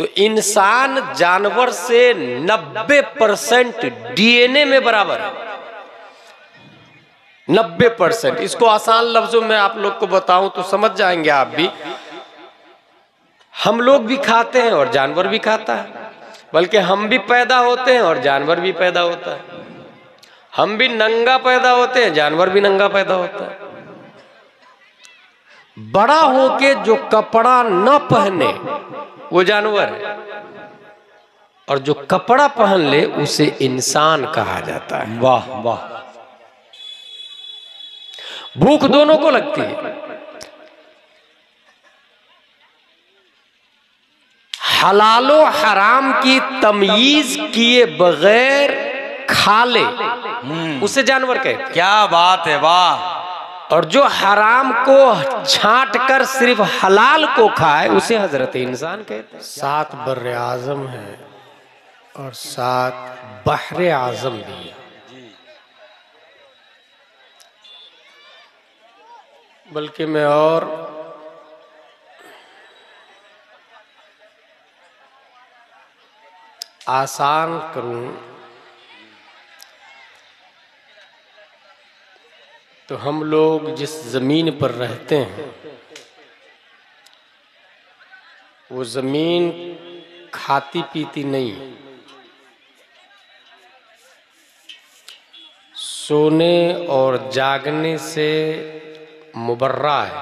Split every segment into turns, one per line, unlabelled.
तो इंसान जानवर से 90% डीएनए में बराबर है। 90%। इसको आसान लफ्जों में आप लोग को बताऊं तो समझ जाएंगे आप भी। हम लोग भी खाते हैं और जानवर भी खाता है, बल्कि हम भी पैदा होते हैं और जानवर भी पैदा होता है। हम भी नंगा पैदा होते हैं, जानवर भी नंगा पैदा होता है। बड़ा होके जो कपड़ा न पहने वो जानवर है, और जो कपड़ा पहन ले उसे इंसान कहा जाता है।
वाह वाह।
भूख दोनों को लगती है। हलालो हराम की तमीज किए बगैर खा ले उसे जानवर कहते हैं।
क्या बात है, वाह।
और जो हराम को छांट कर सिर्फ हलाल को खाए उसे हजरत इंसान कहते हैं। 7 बर्रे आजम है और 7 बहरे आजम भी है। बल्कि मैं और आसान करूं तो हम लोग जिस जमीन पर रहते हैं वो जमीन खाती पीती नहीं, सोने और जागने से मुबर्रा है।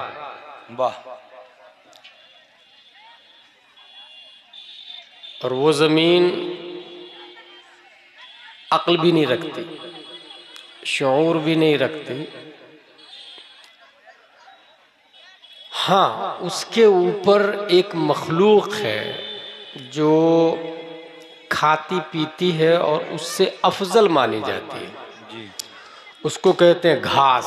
वाह।
और वो जमीन अक्ल भी नहीं रखती, शऊर भी नहीं रखती। हाँ, उसके ऊपर एक मखलूक है जो खाती पीती है और उससे अफजल मानी जाती है। उसको कहते हैं घास,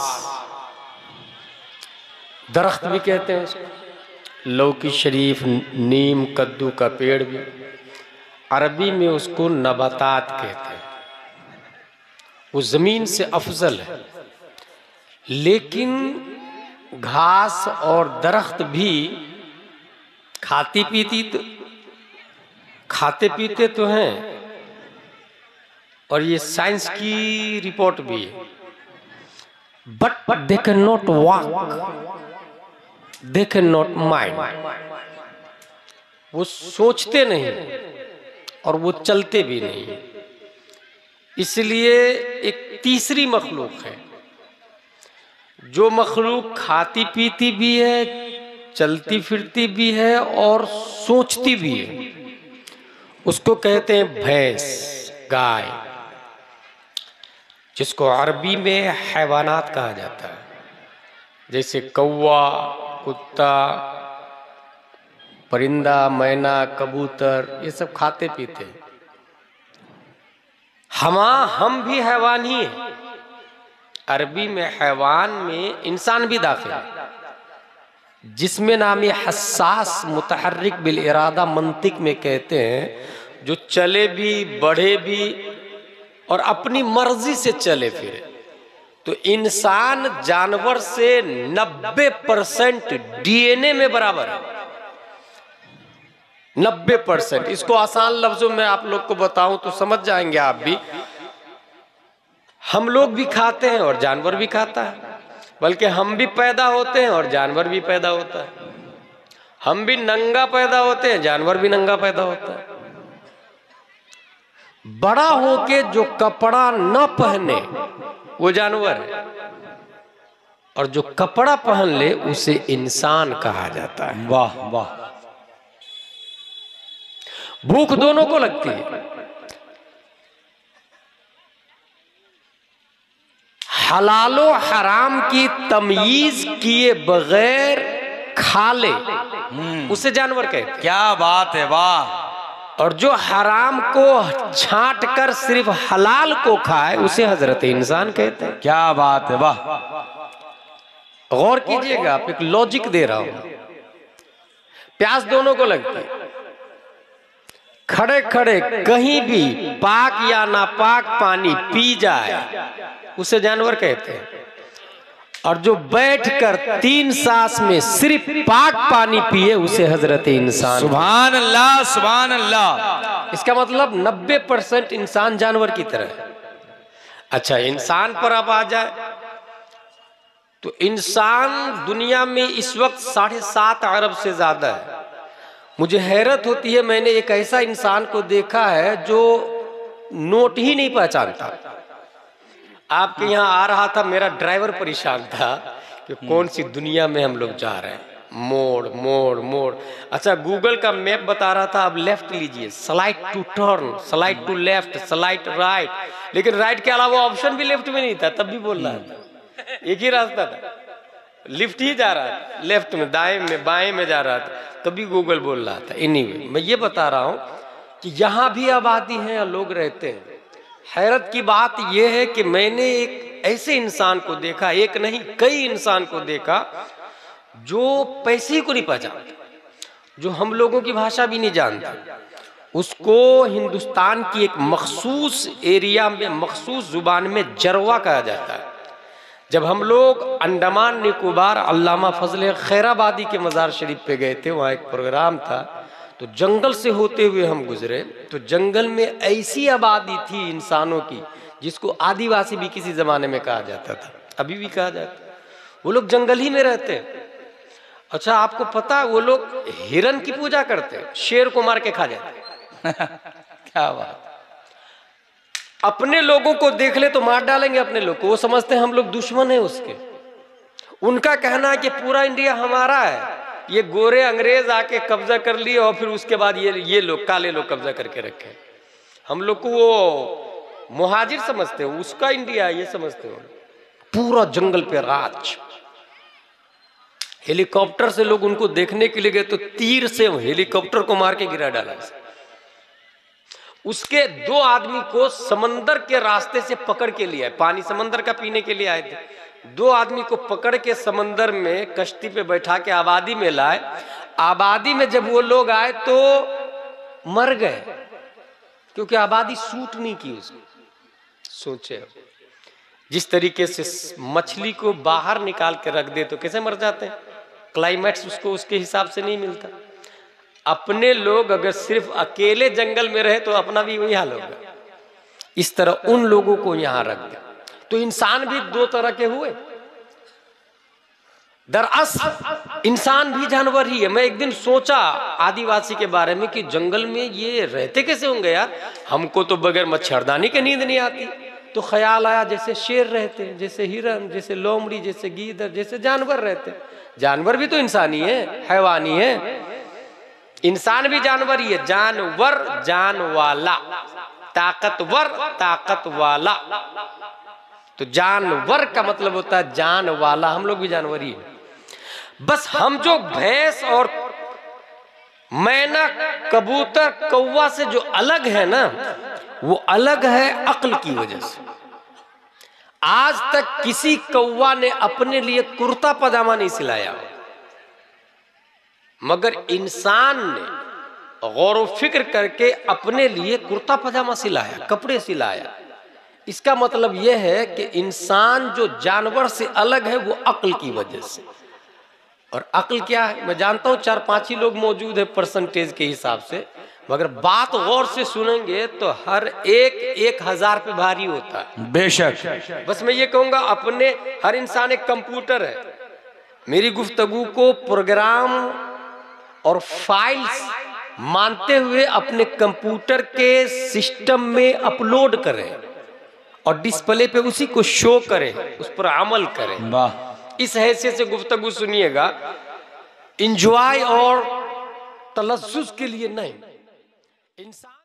दरख्त भी कहते हैं उसको। लौकी शरीफ, नीम, कद्दू का पेड़ भी, अरबी में उसको नबातात कहते हैं। वो जमीन से अफजल है। लेकिन घास और दरख्त भी खाते पीते तो हैं, और ये साइंस की रिपोर्ट भी है। But they can not walk, they can not mind. वो सोचते नहीं और वो चलते भी नहीं। इसलिए एक तीसरी मखलूक है, जो मखलूक खाती पीती भी है, चलती फिरती भी है और सोचती भी है, उसको कहते हैं भैंस, गाय, जिसको अरबी में हैवानात कहा जाता है। जैसे कौवा, कुत्ता, परिंदा, मैना, कबूतर, ये सब खाते पीते हैं। हम भी हैवान ही हैं। अरबी में हैवान में इंसान भी दाखिल है, जिसमें नाम हस्सास मुतहर्रिक बिल इरादा मंतिक में कहते हैं, जो चले भी, बढ़े भी और अपनी मर्जी से चले फिरे। तो इंसान जानवर से 90% डीएनए में बराबर है। 90%। इसको आसान लफ्जों में आप लोग को बताऊं तो समझ जाएंगे आप भी। हम लोग भी खाते हैं और जानवर भी खाता है, बल्कि हम भी पैदा होते हैं और जानवर भी पैदा होता है। हम भी नंगा पैदा होते हैं, जानवर भी नंगा पैदा होता है। बड़ा होके जो कपड़ा न पहने वो जानवर है, और जो कपड़ा पहन ले उसे इंसान कहा जाता है।
वाह वाह।
भूख दोनों को लगती है। हलालो हराम की तमीज किए बगैर खा ले उसे जानवर कहते हैं।
क्या बात है, वाह।
और जो हराम को छांट कर सिर्फ हलाल को खाए उसे हजरत इंसान कहते हैं।
क्या बात है, वाह।
गौर कीजिएगा, आप एक लॉजिक दे रहा हूं। प्यास दोनों को लगती है। खड़े खड़े कहीं भी पाक या नापाक पानी पी जाए उसे जानवर कहते हैं। और जो बैठकर 3 सांस में सिर्फ पाक पानी पिए उसे हजरत इंसान।
सुभान अल्लाह, सुभान अल्लाह।
इसका मतलब 90% इंसान जानवर की तरह है। अच्छा, इंसान पर अब आ जाए तो इंसान दुनिया में इस वक्त 7.5 अरब से ज्यादा है। मुझे हैरत होती है, मैंने एक ऐसा इंसान को देखा है जो नोट ही नहीं पहचानता। आपके यहाँ आ रहा था, मेरा ड्राइवर परेशान था कि कौन सी दुनिया में हम लोग जा रहे हैं, मोड़ मोड़ मोड़। अच्छा, गूगल का मैप बता रहा था अब लेफ्ट लीजिए, slide to turn, slide to left, slide right, लेकिन राइट के अलावा ऑप्शन भी लेफ्ट में नहीं था, तब भी बोल रहा था। एक ही रास्ता था, लिफ्ट ही जा रहा था, लेफ्ट में, दाएं में, बाएं में जा रहा था, तभी गूगल बोल रहा था। एनीवे, मैं ये बता रहा हूं कि यहाँ भी आबादी है, लोग रहते हैं। हैरत की बात यह है कि मैंने एक ऐसे इंसान को देखा, एक नहीं कई इंसान को देखा जो पैसे को नहीं पहचानता, जो हम लोगों की भाषा भी नहीं जानता। उसको हिंदुस्तान की एक मखसूस एरिया में, मखसूस जुबान में जरवा कहा जाता है। जब हम लोग अंडमान निकोबार अल्लामा फजल खैराबादी के मज़ार शरीफ पे गए थे, वहाँ एक प्रोग्राम था, तो जंगल से होते हुए हम गुजरे, तो जंगल में ऐसी आबादी थी इंसानों की जिसको आदिवासी भी किसी ज़माने में कहा जाता था, अभी भी कहा जाता है। वो लोग जंगल ही में रहते हैं। अच्छा, आपको पता है वो लोग हिरन की पूजा करते हैं, शेर को मार के खा जाते हैं।
क्या बात।
अपने लोगों को देख ले तो मार डालेंगे अपने लोग को, वो समझते हैं हम लोग दुश्मन हैं उसके। उनका कहना है कि पूरा इंडिया हमारा है, ये गोरे अंग्रेज आके कब्जा कर लिए और फिर उसके बाद ये लोग काले लोग कब्जा करके रखे। हम लोग को वो मुहाजिर समझते हो, उसका इंडिया ये समझते हो। पूरा जंगल पे राज, हेलीकॉप्टर से लोग उनको देखने के लिए गए तो तीर से हेलीकॉप्टर को मार के गिरा डाला। उसके 2 आदमी को समंदर के रास्ते से पकड़ के लिया, पानी समंदर का पीने के लिए आए थे, 2 आदमी को पकड़ के समंदर में कश्ती पे बैठा के आबादी में लाए। आबादी में जब वो लोग आए तो मर गए, क्योंकि आबादी सूट नहीं की उसको। सोचे जिस तरीके से मछली को बाहर निकाल के रख दे तो कैसे मर जाते हैं, क्लाइमेट्स उसको उसके हिसाब से नहीं मिलता। अपने लोग अगर सिर्फ अकेले जंगल में रहे तो अपना भी वही हाल होगा। इस तरह उन लोगों को यहां रख दिया। तो इंसान भी 2 तरह के हुए। दरअसल इंसान भी जानवर ही है। मैं एक दिन सोचा आदिवासी के बारे में कि जंगल में ये रहते कैसे होंगे यार, हमको तो बगैर मच्छरदानी के नींद नहीं आती। तो ख्याल आया जैसे शेर रहते, जैसे हिरन, जैसे लोमड़ी, जैसे गीदड़, जैसे जानवर रहते। जानवर भी तो इंसानी है, हैवानी है। इंसान भी जानवर ही है, जानवर जान वाला, ताकतवर ताकत वाला। तो जानवर का मतलब होता है जान वाला, हम लोग भी जानवर ही है। बस हम जो भैंस और मैना, कबूतर, कौवा से जो अलग है ना, वो अलग है अक्ल की वजह से। आज तक किसी कौवा ने अपने लिए कुर्ता पजामा नहीं सिलाया, मगर इंसान ने गौर व फिक्र करके अपने लिए कुर्ता पजामा सिलाया, कपड़े सिलाया। इसका मतलब यह है कि इंसान जो जानवर से अलग है वो अक्ल की वजह से। और अक्ल क्या है, मैं जानता हूं 4-5 ही लोग मौजूद है परसेंटेज के हिसाब से, मगर बात गौर से सुनेंगे तो हर एक 1000 पे भारी होता है।
बेशक।
बस मैं ये कहूंगा, अपने हर इंसान एक कंप्यूटर है। मेरी गुफ्तगू को प्रोग्राम और फाइल्स मानते हुए अपने कंप्यूटर के सिस्टम में अपलोड करें और डिस्प्ले पे उसी को शो करें, उस पर अमल करें।
वाह।
इस हैसियत से गुफ्तगू सुनिएगा, इंजॉय और तलज्जुज के लिए नहीं। इंसान